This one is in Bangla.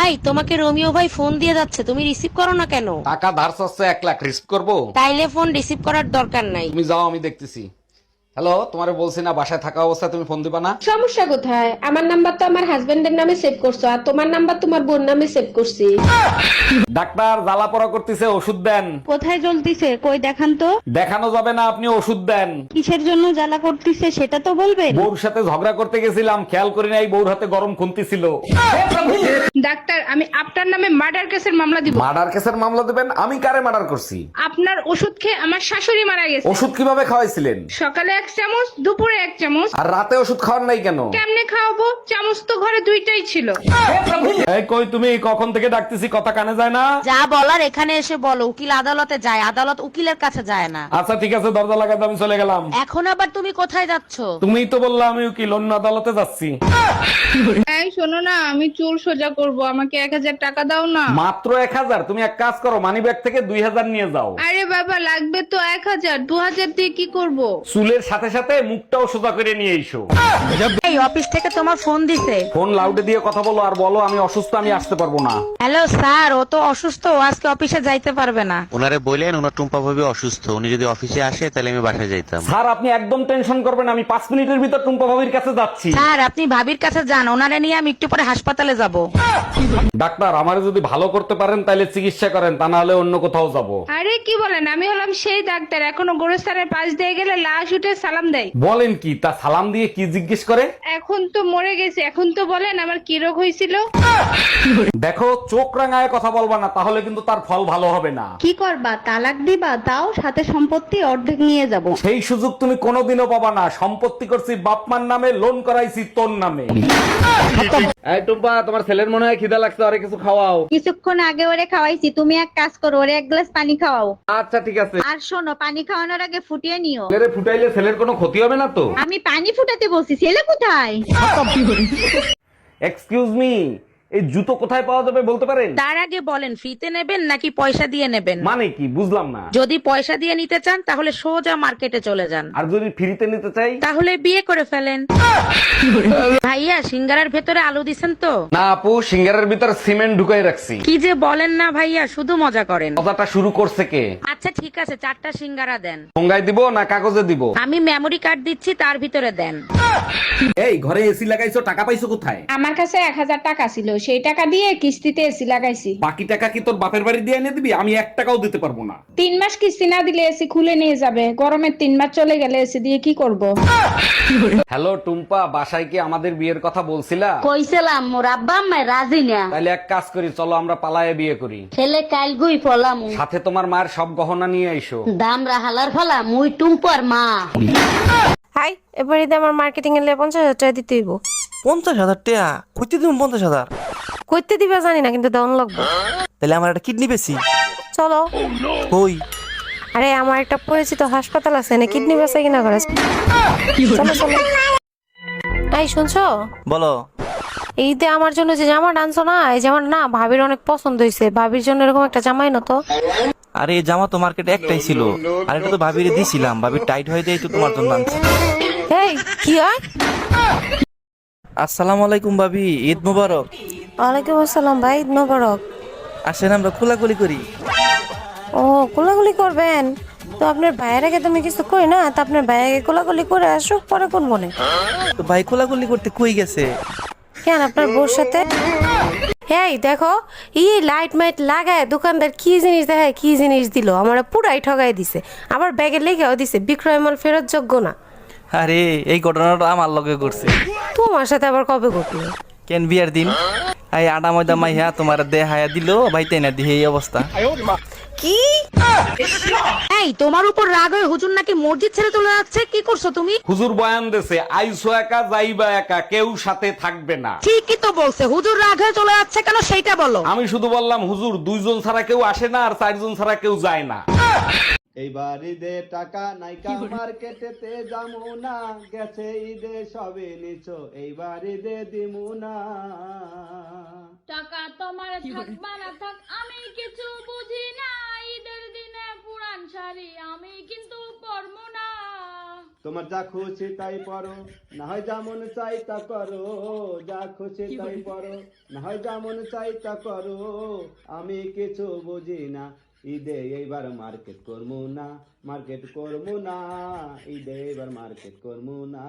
এই তোমাকে রোমিও ভাই ফোন দিয়ে যাচ্ছে, তুমি রিসিভ করো না কেন? টাকা ধার চাচ্ছে 1 লাখ, রিস্ক করবো? তাইলে ফোন রিসিভ করার দরকার নাই। তুমি যাও, আমি দেখতেছি। হ্যালো, তোমারে বলছি না বাসায় থাকা অবস্থায় তুমি ফোন দিবা না? সমস্যা কোথায়? আমার নাম্বার তো আমার হাজবেন্ডের নামে সেভ করছো, আর তোমার নাম্বার তোমার বোন নামে সেভ করছি। ডাক্তার জ্বালা পড়া করতেছে, ওষুধ দেন। কোথায় জ্বলতিছে কই দেখান তো। দেখানো যাবে না, আপনি ওষুধ দেন। কিসের জন্য জ্বালা করতিছে সেটা তো বলবেন। বউর সাথে ঝগড়া করতে গেছিলাম, খেয়াল করি নাই বউর হাতে গরম খুন্তি ছিল। ডাক্তার, আমি আপনার নামে মার্ডার কেসের মামলা দিব। মার্ডার কেসের মামলা দেবেন? আমি কারে মার্ডার করছি? আপনার ওষুধ খেয়ে আমার শাশুড়ি মারা গেছে। ওষুধ কিভাবে খাওয়াইছিলেন? সকালে 1 চামচ, দুপুরে 1 চামচ। আর রাতে ওষুধ খাওয়ার নাই কেন? কেমনে খাওয়াবো? চামচ তো ঘরে 2টাই ছিল। এই কই তুমি, কখন থেকে ডাকতেছি, কথা কানে যায় না? যা বলার এখানে এসে বলো, উকিল আদালতে যায়, আদালত উকিলের কাছে যায় না। আচ্ছা ঠিক আছে, দরজা লাগাতে আমি চলে গেলাম। এখন আবার তুমি কোথায় যাচ্ছ? তুমিই তো বললা আমি উকিল, অন্য আদালতে যাচ্ছি। এই শোনো না, আমি চুল সোজা করব, আমাকে 1000 টাকা দাও না। মাত্র 1000? তুমি এক কাজ করো, মানি ব্যাগ থেকে 2000 নিয়ে যাও। আরে বাবা, লাগবে তো 1000, 2000 দিয়ে কি করব? চুলের সাথে সাথে মুখটাও সোজা করে নিয়ে এসো। এই অফিস থেকে তোমার ফোন দিছে। ফোন লাউডে দিয়ে কথা বলো, আর বলো আমি অসুস্থ, আমি আসতে পারবো না। হ্যালো স্যার, ও তো অসুস্থ, ও আজকে অফিসে যাইতে পারবে না। ওনারে বললেন ওনার টুম্পা ভাবি অসুস্থ, উনি যদি অফিসে আসে তাহলে আমি বাসায় যাইতাম। স্যার আপনি একদম টেনশন করবেন, আমি 5 মিনিটের ভিতর টুম্পা ভাবির কাছে যাচ্ছি। স্যার আপনি ভাবির কাছে যান, ওনারে নিয়ে আমি একটু পরে হাসপাতালে যাব। ডাক্তার আমারে যদি ভালো করতে পারেন তাহলে চিকিৎসা করেন, তা না হলে অন্য কোথাও যাব। আরে কি বলেন, আমি হলাম সেই ডাক্তার, এখনো গোরস্থানের পাশ দিয়ে গেলে লাশ উঠে সালাম দেয়। বলেন কি? তা সালাম দিয়ে কি জিজ্ঞেস করে? এখন তো মরে গেছে, এখন তো বলেন আমার কি রোগ হয়েছিল। দেখো, চোখ রাঙায় কথা বলবা না, তাহলে কিন্তু তার ফল ভালো হবে না। কি করবা, তালাক দিবা? তাও সাথে সম্পত্তি অর্ধেক নিয়ে যাব। সেই সুযোগ তুমি কোনোদিনও পাবা না। সম্পত্তি করছি বাপমার নামে, লোন করাইছি তোর নামে। এই টুম্পা, তোমার ছেলের মনে হয় খিদা লাগছে, আরে কিছু খাওয়াও। কিছুক্ষণ আগে ওরে খাওয়াইছি, তুমি এক কাজ করো, ওরে 1 গ্লাস পানি খাওয়াও। আচ্ছা ঠিক আছে। আর শোনো, পানি খাওয়ানোর আগে ফুটিয়ে নিও। ছেলেরে ফুটাইলে ছেলের কোনো ক্ষতি হবে না তো? আমি পানি ফুটাতে বলছি, ছেলে কোথায়? এক্সকিউজ মি, এই জুতো কোথায় পাওয়া যাবে বলতে পারেন? তার আগে বলেন ফ্রিতে নেবেন নাকি পয়সা দিয়ে নেবেন? মানে কি বুঝলাম না। যদি পয়সা দিয়ে নিতে চান তাহলে সোজা মার্কেটে চলে যান, আর যদি ফ্রিতে নিতে চাই? তাহলে বিয়ে করে ফেলেন। ভাইয়া সিঙ্গারার ভেতরে আলু দিছেন তো? না আপু, সিঙ্গারের ভিতর সিমেন্ট ঢুকাই রাখছি। কি যে বলেন না ভাইয়া, শুধু মজা করেন। কথাটা শুরু করছে কে? আচ্ছা ঠিক আছে, 4টা সিঙ্গারা দেন। ঠোঙ্গায় দিব না কাগজে দিব? আমি মেমোরি কার্ড দিচ্ছি, তার ভিতরে দেন। এই ঘরে এসি লাগাইছো, টাকা পাইছো কোথায়? আমার কাছে 1000 টাকা ছিল, সেই টাকা দিয়ে কিস্তিতে এসি লাগাইছি। বাকি টাকা কি তোর বাপের বাড়ি দিয়ে এনে দিবি? আমি 1 টাকাও দিতে পারবো না। 3 মাস কিস্তি না দিলে এসি খুলে নিয়ে যাবে, গরমের 3 মাস চলে গেলে এসি দিয়ে কি করব? হ্যালো টুম্পা, বাসায় কি আমাদের বিয়ের কথা বলছিলা? কইছিলাম মোর আব্বা আম্মা রাজি না। তাহলে এক কাজ করি, চলো আমরা পালায়ে বিয়ে করি। ছেলে কাল গুই ফলাম, সাথে তোমার মায়ের সব গহনা নিয়ে আইসো। দাম রাহালার ফলা মুই টুম্পর মা। হাই, এবার ঈদে আমার মার্কেটিং এর 50,000 টাকা দিতে হইব। 50,000 টাকা কইতে দিন? 50,000 কইতে দিবা জানি না, কিন্তু দাম লাগবে। তাহলে আমার একটা কিডনি বেশি। চলো। কই? আরে আমার একটা পরিচিত হাসপাতাল আছে, না কিডনি বেচা কিনা করে। চলো চলো। এই শুনছো? বলো। ঈদে আমার জন্য যে জামাটা আনছো না, এই জামাটা না ভাবির অনেক পছন্দ হয়েছে। ভাবির জন্য এরকম একটা জামাই না তো? আরে এই জামা তো মার্কেটে একটাই ছিল, আর এটা তো ভাবিরে দিছিলাম, ভাবি টাইট হয়ে দেয় তো তোমার জন্য আনছি। এই কি হয়? আসসালামু আলাইকুম ভাবি, ঈদ মোবারক। ওয়ালাইকুম আসসালাম ভাই, ঈদ মোবারক। আসেন আমরা খোলাখুলি করি। ও কোলাকুলি করবেন? তো আপনার ভাইয়ের আগে তুমি কিছু কই না, তো আপনার ভাইয়াকে কোলাকুলি করে আসুক, পরে কোন মনে। তো ভাই খোলাখুলি করতে কই গেছে? কেন আপনার বউর সাথে? এই দেখো, লাইট মাইট লাগায় দোকানদার কি জিনিস দেখায়, কি জিনিস দিল, আমার পুরাই ঠগাই দিছে। আবার ব্যাগে লেগেও দিছে বিক্রয় মাল ফেরত যোগ্য না। আরে এই ঘটনাটা আমার লগে করছে। তোমার সাথে আবার কবে ঘটলো? কেন বিয়ার দিন এই আডা ময়দা মাইয়া তোমার দেহায়া দিল, ভাই তাই না দিয়ে এই অবস্থা। কি? এই তোমার উপর রাগ হয়ে হুজুর নাকি মসজিদ ছেড়ে চলে যাচ্ছে, কি করছো তুমি? হুজুর বয়ান দেছে, আইসো একা যাইবা একা, কেউ সাথে থাকবে না। ঠিকই তো বলছে, হুজুর রাগ হয়ে চলে যাচ্ছে কেন সেইটা বলো। আমি শুধু বললাম হুজুর 2 জন ছাড়া কেউ আসে না, আর 4 জন ছাড়া কেউ যায় না। এইবার ঈদে টাকা নাইকা মার্কেটেতে যামু না, গেছে ঈদে সবে নিছো, এইবার ঈদে দিমু না। টাকা তোমার থাক বা না থাক আমি কিছু বুঝি না, ঈদের দিনে পুরান শাড়ি আমি কিন্তু পরবো না। তোমার যা খুশি তাই পরো, না হয় যেমন চাই তা করো, যা খুশি তাই পরো, না হয় যেমন চাই তা করো, আমি কিছু বুঝি না, ঈদে এইবার মার্কেট করবো না, মার্কেট করবো না, ঈদে এইবার মার্কেট করবো না।